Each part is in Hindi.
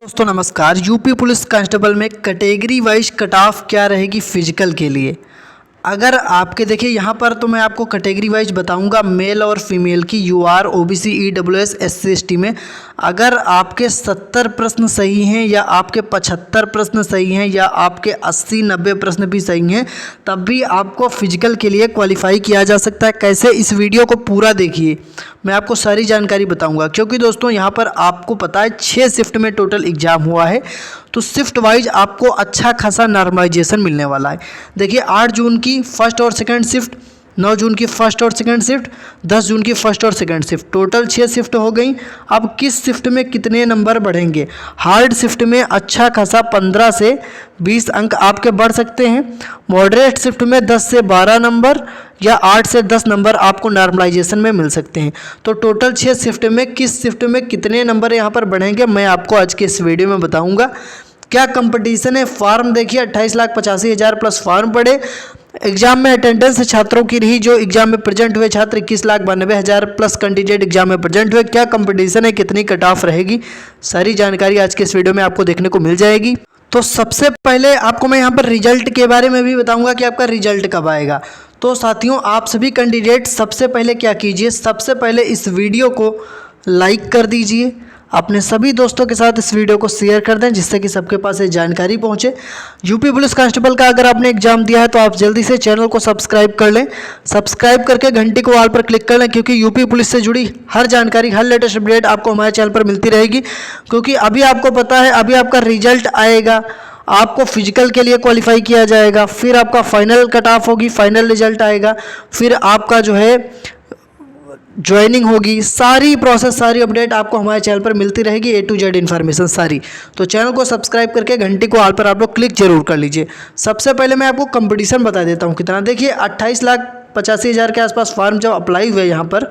दोस्तों नमस्कार। यूपी पुलिस कांस्टेबल में कैटेगरी वाइज कट ऑफ क्या रहेगी फिजिकल के लिए। अगर आपके देखिए यहाँ पर तो मैं आपको कैटेगरी वाइज बताऊंगा मेल और फीमेल की UR OBC EWS SC ST में। अगर आपके 70 प्रश्न सही हैं या आपके 75 प्रश्न सही हैं या आपके 80-90 प्रश्न भी सही हैं तब भी आपको फिजिकल के लिए क्वालिफाई किया जा सकता है। कैसे, इस वीडियो को पूरा देखिए, मैं आपको सारी जानकारी बताऊंगा। क्योंकि दोस्तों यहाँ पर आपको पता है 6 शिफ्ट में टोटल एग्ज़ाम हुआ है, तो शिफ्ट वाइज आपको अच्छा खासा नॉर्मलाइजेशन मिलने वाला है। देखिए 8 जून की फर्स्ट और सेकंड शिफ्ट, 9 जून की फर्स्ट और सेकंड शिफ्ट, 10 जून की फर्स्ट और सेकंड शिफ्ट, टोटल 6 शिफ्ट हो गई। अब किस शिफ्ट में कितने नंबर बढ़ेंगे? हार्ड शिफ्ट में अच्छा खासा 15 से 20 अंक आपके बढ़ सकते हैं। मॉडरेट शिफ्ट में 10 से 12 नंबर या 8 से 10 नंबर आपको नॉर्मलाइजेशन में मिल सकते हैं। तो टोटल 6 शिफ्ट में किस शिफ्ट में कितने नंबर यहाँ पर बढ़ेंगे मैं आपको आज के इस वीडियो में बताऊँगा। क्या कंपटीशन है? फॉर्म देखिए 28,85,000 प्लस फॉर्म पड़े। एग्जाम में अटेंडेंस छात्रों की रही जो एग्जाम में प्रेजेंट हुए छात्र 21,92,000 प्लस कैंडिडेट एग्जाम में प्रेजेंट हुए। क्या कंपटीशन है, कितनी कट ऑफ रहेगी, सारी जानकारी आज के इस वीडियो में आपको देखने को मिल जाएगी। तो सबसे पहले आपको मैं यहाँ पर रिजल्ट के बारे में भी बताऊंगा कि आपका रिजल्ट कब आएगा। तो साथियों आप सभी कैंडिडेट सबसे पहले क्या कीजिए, सबसे पहले इस वीडियो को लाइक कर दीजिए, अपने सभी दोस्तों के साथ इस वीडियो को शेयर कर दें जिससे कि सबके पास ये जानकारी पहुंचे। यूपी पुलिस कांस्टेबल का अगर आपने एग्जाम दिया है तो आप जल्दी से चैनल को सब्सक्राइब कर लें। सब्सक्राइब करके घंटी को ऑल पर क्लिक कर लें क्योंकि यूपी पुलिस से जुड़ी हर जानकारी, हर लेटेस्ट अपडेट आपको हमारे चैनल पर मिलती रहेगी। क्योंकि अभी आपको पता है अभी आपका रिजल्ट आएगा, आपको फिजिकल के लिए क्वालिफाई किया जाएगा, फिर आपका फाइनल कट ऑफ होगी, फाइनल रिजल्ट आएगा, फिर आपका जो है ज्वाइनिंग होगी। सारी प्रोसेस, सारी अपडेट आपको हमारे चैनल पर मिलती रहेगी, A to Z इन्फॉर्मेशन सारी। तो चैनल को सब्सक्राइब करके घंटी को ऑल पर आप लोग क्लिक जरूर कर लीजिए। सबसे पहले मैं आपको कंपटीशन बता देता हूँ कितना। देखिए 28,85,000 के आसपास फॉर्म जब अप्लाई हुए यहाँ पर,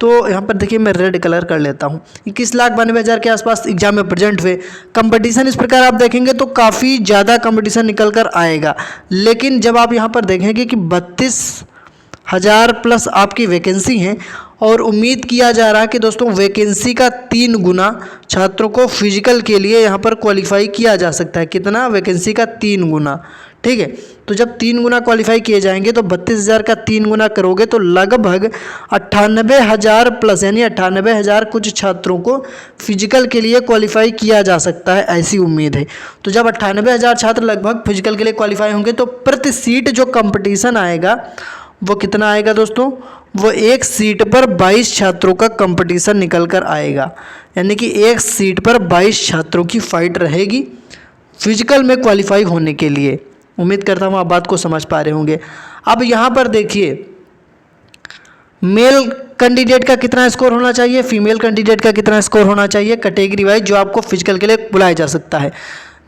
तो यहाँ पर देखिए मैं रेड कलर कर लेता हूँ। 21,92,000 के आसपास एग्जाम में प्रेजेंट हुए। कंपटीशन इस प्रकार आप देखेंगे तो काफ़ी ज़्यादा कंपटीशन निकल कर आएगा। लेकिन जब आप यहाँ पर देखेंगे कि 32,000 प्लस आपकी वैकेंसी हैं और उम्मीद किया जा रहा है कि दोस्तों वैकेंसी का 3 गुना छात्रों को फिजिकल के लिए यहाँ पर क्वालिफाई किया जा सकता है। कितना? वैकेंसी का 3 गुना। ठीक है, तो जब 3 गुना क्वालिफाई किए जाएंगे तो 32,000 का 3 गुना करोगे तो लगभग 98,000 प्लस, यानी 98,000 कुछ छात्रों को फिजिकल के लिए क्वालिफाई किया जा सकता है, ऐसी उम्मीद है। तो जब 98,000 छात्र लगभग फिजिकल के लिए क्वालिफाई होंगे तो प्रति सीट जो कंपटीशन आएगा वो कितना आएगा दोस्तों? वो एक सीट पर 22 छात्रों का कंपटीशन निकल कर आएगा। यानी कि एक सीट पर 22 छात्रों की फाइट रहेगी फिजिकल में क्वालिफाई होने के लिए। उम्मीद करता हूँ आप बात को समझ पा रहे होंगे। अब यहाँ पर देखिए मेल कैंडिडेट का कितना स्कोर होना चाहिए, फीमेल कैंडिडेट का कितना स्कोर होना चाहिए कैटेगरी वाइज जो आपको फिजिकल के लिए बुलाया जा सकता है।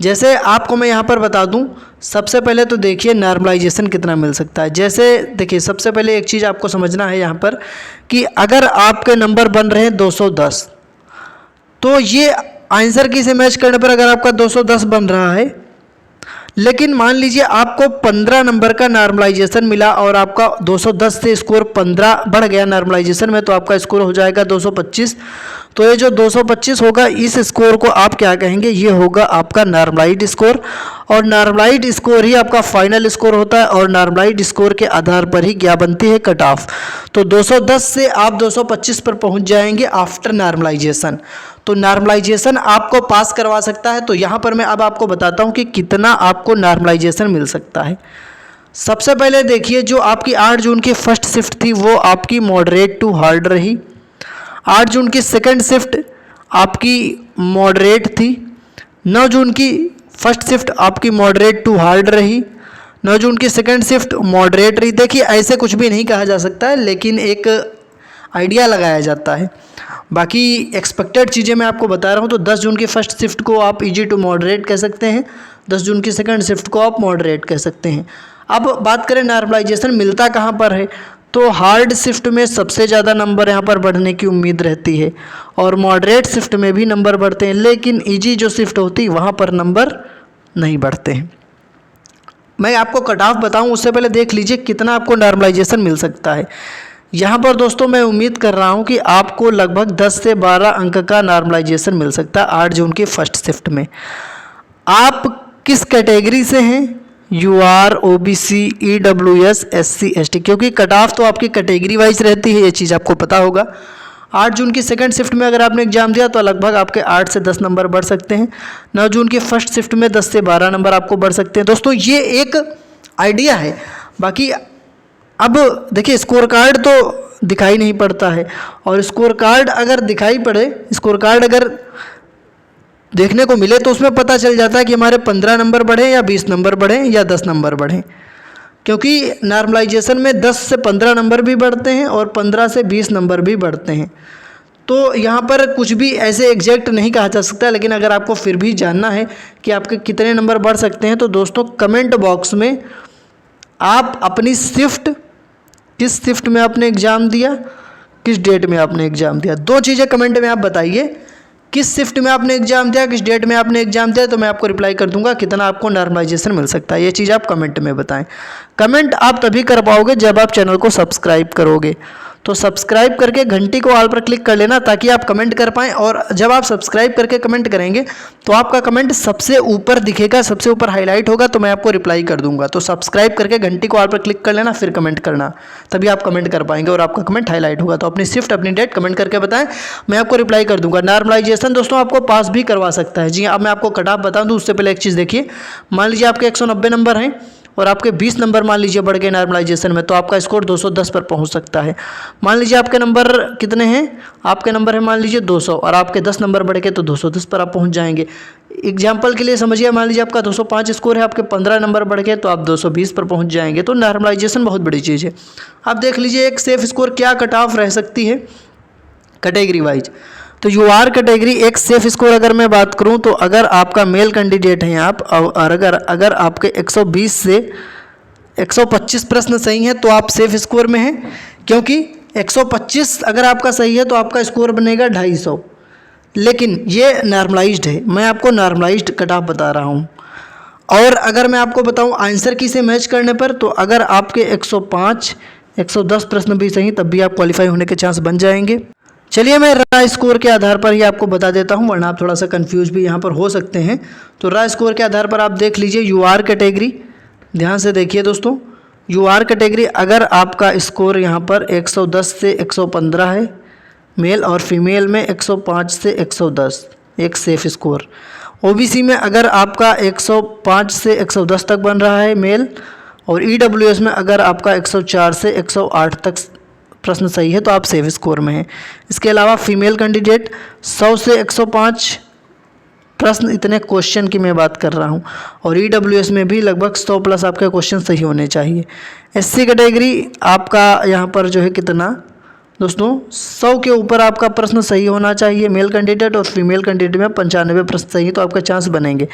जैसे आपको मैं यहाँ पर बता दूँ, सबसे पहले तो देखिए नॉर्मलाइजेशन कितना मिल सकता है। जैसे देखिए सबसे पहले एक चीज़ आपको समझना है यहाँ पर कि अगर आपके नंबर बन रहे हैं 210, तो ये आंसर की से मैच करने पर अगर आपका 210 बन रहा है, लेकिन मान लीजिए आपको 15 नंबर का नॉर्मलाइजेशन मिला और आपका 210 से स्कोर 15 बढ़ गया नॉर्मलाइजेशन में, तो आपका स्कोर हो जाएगा 225। तो ये जो 225 होगा इस स्कोर को आप क्या कहेंगे? ये होगा आपका नॉर्मलाइज्ड स्कोर। और नॉर्मलाइज्ड स्कोर ही आपका फाइनल स्कोर होता है और नॉर्मलाइज्ड स्कोर के आधार पर ही क्या बनती है? Cut off. तो 210 से आप 225 पर पहुंच जाएंगे आफ्टर नॉर्मलाइजेशन। तो नॉर्मलाइजेशन आपको पास करवा सकता है। तो यहाँ पर मैं अब आपको बताता हूँ कि कितना आपको नॉर्मलाइजेशन मिल सकता है। सबसे पहले देखिए जो आपकी 8 जून की फर्स्ट शिफ्ट थी वो आपकी मॉडरेट टू हार्ड रही। 8 जून की सेकंड शिफ्ट आपकी मॉडरेट थी। 9 जून की फर्स्ट शिफ्ट आपकी मॉडरेट टू हार्ड रही। 9 जून की सेकंड शिफ्ट मॉडरेट रही। देखिए ऐसे कुछ भी नहीं कहा जा सकता है, लेकिन एक आइडिया लगाया जाता है। बाकी एक्सपेक्टेड चीज़ें मैं आपको बता रहा हूँ। तो 10 जून की फर्स्ट शिफ्ट को आप इजी टू मॉडरेट कह सकते हैं, 10 जून की सेकंड शिफ्ट को आप मॉडरेट कह सकते हैं। अब बात करें नॉर्मलाइजेशन मिलता कहाँ पर है, तो हार्ड शिफ्ट में सबसे ज़्यादा नंबर यहाँ पर बढ़ने की उम्मीद रहती है और मॉडरेट शिफ्ट में भी नंबर बढ़ते हैं, लेकिन इजी जो शिफ्ट होती है वहाँ पर नंबर नहीं बढ़ते हैं। मैं आपको कट ऑफ बताऊँ उससे पहले देख लीजिए कितना आपको नॉर्मलाइजेशन मिल सकता है। यहाँ पर दोस्तों मैं उम्मीद कर रहा हूँ कि आपको लगभग 10 से 12 अंक का नॉर्मलाइजेशन मिल सकता है 8 जून की फर्स्ट शिफ्ट में। आप किस कैटेगरी से हैं? UR, OBC, EWS, SC, ST, क्योंकि कट ऑफ तो आपकी कैटेगरी वाइज रहती है, ये चीज़ आपको पता होगा। 8 जून की सेकंड शिफ्ट में अगर आपने एग्जाम दिया तो लगभग आपके 8 से 10 नंबर बढ़ सकते हैं। 9 जून की फर्स्ट शिफ्ट में 10 से 12 नंबर आपको बढ़ सकते हैं। दोस्तों ये एक आइडिया है, बाकी अब देखिए स्कोर कार्ड तो दिखाई नहीं पड़ता है, और स्कोर कार्ड अगर दिखाई पड़े, स्कोर कार्ड अगर देखने को मिले तो उसमें पता चल जाता है कि हमारे 15 नंबर बढ़े या 20 नंबर बढ़े या 10 नंबर बढ़े, क्योंकि नॉर्मलाइजेशन में 10 से 15 नंबर भी बढ़ते हैं और 15 से 20 नंबर भी बढ़ते हैं। तो यहाँ पर कुछ भी ऐसे एग्जैक्ट नहीं कहा जा सकता, लेकिन अगर आपको फिर भी जानना है कि आपके कितने नंबर बढ़ सकते हैं तो दोस्तों कमेंट बॉक्स में आप अपनी शिफ्ट, किस शिफ्ट में आपने एग्ज़ाम दिया, किस डेट में आपने एग्ज़ाम दिया, 2 चीज़ें कमेंट में आप बताइए। किस शिफ्ट में आपने एग्ज़ाम दिया, किस डेट में आपने एग्ज़ाम दिया, तो मैं आपको रिप्लाई कर दूंगा कितना आपको नॉर्मलाइजेशन मिल सकता है। ये चीज़ आप कमेंट में बताएं। कमेंट आप तभी कर पाओगे जब आप चैनल को सब्सक्राइब करोगे। तो सब्सक्राइब करके घंटी को ऑल पर क्लिक कर लेना ताकि आप कमेंट कर पाएँ, और जब आप सब्सक्राइब करके कमेंट करेंगे तो आपका कमेंट सबसे ऊपर दिखेगा, सबसे ऊपर हाईलाइट होगा, तो मैं आपको रिप्लाई कर दूंगा। तो सब्सक्राइब करके घंटी को ऑल पर क्लिक कर लेना, फिर कमेंट करना, तभी आप कमेंट कर पाएंगे और आपका कमेंट हाईलाइट होगा। तो अपनी शिफ्ट, अपनी डेट कमेंट करके बताएं, मैं आपको रिप्लाई कर दूंगा। नॉर्मलाइजेशन दोस्तों आपको पास भी करवा सकता है। जी अब मैं आपको कट ऑफ बता दूं उससे पहले एक चीज़ देखिए, मान लीजिए आपके 190 नंबर हैं और आपके 20 नंबर मान लीजिए बढ़ गए नॉर्मलाइजेशन में, तो आपका स्कोर 210 पर पहुंच सकता है। मान लीजिए आपके नंबर कितने हैं, आपके नंबर है मान लीजिए 200 और आपके 10 नंबर बढ़ गए तो 210 पर आप पहुंच जाएंगे। एग्जाम्पल के लिए समझिए, मान लीजिए आपका 205 स्कोर है, आपके 15 नंबर बढ़ गए तो आप 220 पर पहुँच जाएंगे। तो नॉर्मलाइजेशन बहुत बड़ी चीज़ है। आप देख लीजिए एक सेफ स्कोर क्या कट ऑफ रह सकती है कैटेगरी वाइज। तो UR कैटेगरी एक सेफ स्कोर अगर मैं बात करूं तो अगर आपका मेल कैंडिडेट हैं आप, और अगर आपके 120 से 125 प्रश्न सही हैं तो आप सेफ स्कोर में हैं, क्योंकि 125 अगर आपका सही है तो आपका स्कोर बनेगा 250। लेकिन ये नॉर्मलाइज्ड है, मैं आपको नॉर्मलाइज्ड कट ऑफ बता रहा हूँ। और अगर मैं आपको बताऊँ आंसर की से मैच करने पर, तो अगर आपके 105, 110 प्रश्न भी सही तब भी आप क्वालिफाई होने के चांस बन जाएंगे। चलिए मैं रॉ स्कोर के आधार पर ही आपको बता देता हूं, वरना आप थोड़ा सा कंफ्यूज भी यहां पर हो सकते हैं। तो रॉ स्कोर के आधार पर आप देख लीजिए UR कैटेगरी, ध्यान से देखिए दोस्तों। UR कैटेगरी अगर आपका स्कोर यहां पर 110 से 115 है मेल, और फीमेल में 105 से 110 एक सेफ स्कोर। OBC में अगर आपका 105 से 110 तक बन रहा है मेल, और EWS में अगर आपका 104 से 108 तक प्रश्न सही है तो आप सेफ स्कोर में हैं। इसके अलावा फीमेल कैंडिडेट 100 से 105 प्रश्न, इतने क्वेश्चन की मैं बात कर रहा हूं, और EWS में भी लगभग 100 प्लस आपके क्वेश्चन सही होने चाहिए। SC कैटेगरी आपका यहां पर जो है कितना दोस्तों, 100 के ऊपर आपका प्रश्न सही होना चाहिए मेल कैंडिडेट, और फीमेल कैंडिडेट में 95 प्रश्न सही तो आपका चांस बनेंगे।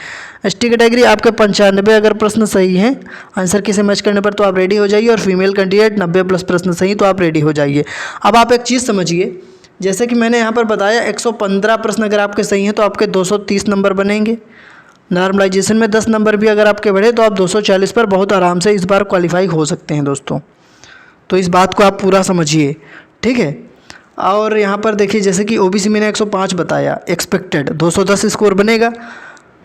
ST कैटेगरी आपके 95 अगर प्रश्न सही हैं आंसर की से मैच करने पर तो आप रेडी हो जाइए, और फीमेल कैंडिडेट 90 प्लस प्रश्न सही तो आप रेडी हो जाइए। अब आप एक चीज़ समझिए, जैसे कि मैंने यहाँ पर बताया 115 प्रश्न अगर आपके सही हैं तो आपके 230 नंबर बनेंगे। नॉर्मलाइजेशन में 10 नंबर भी अगर आपके बढ़े तो आप 240 पर बहुत आराम से इस बार क्वालिफाई हो सकते हैं दोस्तों। तो इस बात को आप पूरा समझिए, ठीक है। और यहाँ पर देखिए जैसे कि OBC मैंने 105 बताया, एक्सपेक्टेड 210 स्कोर बनेगा।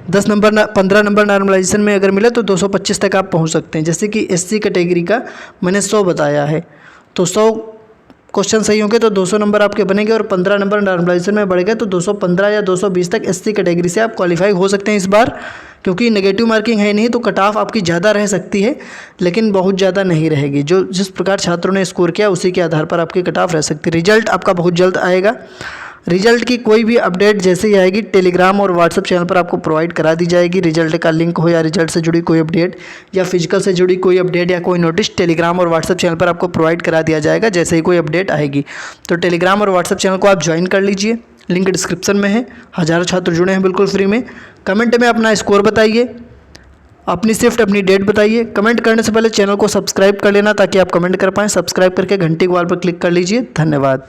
10 नंबर 15 नंबर नॉर्मलाइजेशन में अगर मिले तो 225 तक आप पहुँच सकते हैं। जैसे कि SC कैटेगरी का मैंने 100 बताया है, तो 100 क्वेश्चन सही होंगे तो 200 नंबर आपके बनेंगे, और 15 नंबर नॉर्मलाइजेशन में बढ़ गए तो 215 या 220 तक SC कैटेगरी से आप क्वालिफाई हो सकते हैं इस बार। क्योंकि नेगेटिव मार्किंग है नहीं तो कट ऑफ आपकी ज़्यादा रह सकती है, लेकिन बहुत ज़्यादा नहीं रहेगी। जो जिस प्रकार छात्रों ने स्कोर किया उसी के आधार पर आपकी कट ऑफ रह सकती है। रिजल्ट आपका बहुत जल्द आएगा। रिजल्ट की कोई भी अपडेट जैसे ही आएगी टेलीग्राम और व्हाट्सएप चैनल पर आपको प्रोवाइड करा दी जाएगी। रिजल्ट का लिंक हो या रिजल्ट से जुड़ी कोई अपडेट या फिजिकल से जुड़ी कोई अपडेट या कोई नोटिस टेलीग्राम और व्हाट्सएप चैनल पर आपको प्रोवाइड करा दिया जाएगा जैसे ही कोई अपडेट आएगी। तो टेलीग्राम और व्हाट्सएप चैनल को आप ज्वाइन कर लीजिए, लिंक डिस्क्रिप्शन में है। हज़ारों छात्र जुड़े हैं बिल्कुल फ्री में। कमेंट में अपना स्कोर बताइए, अपनी शिफ्ट अपनी डेट बताइए। कमेंट करने से पहले चैनल को सब्सक्राइब कर लेना ताकि आप कमेंट कर पाएँ। सब्सक्राइब करके घंटी के वाल पर क्लिक कर लीजिए। धन्यवाद।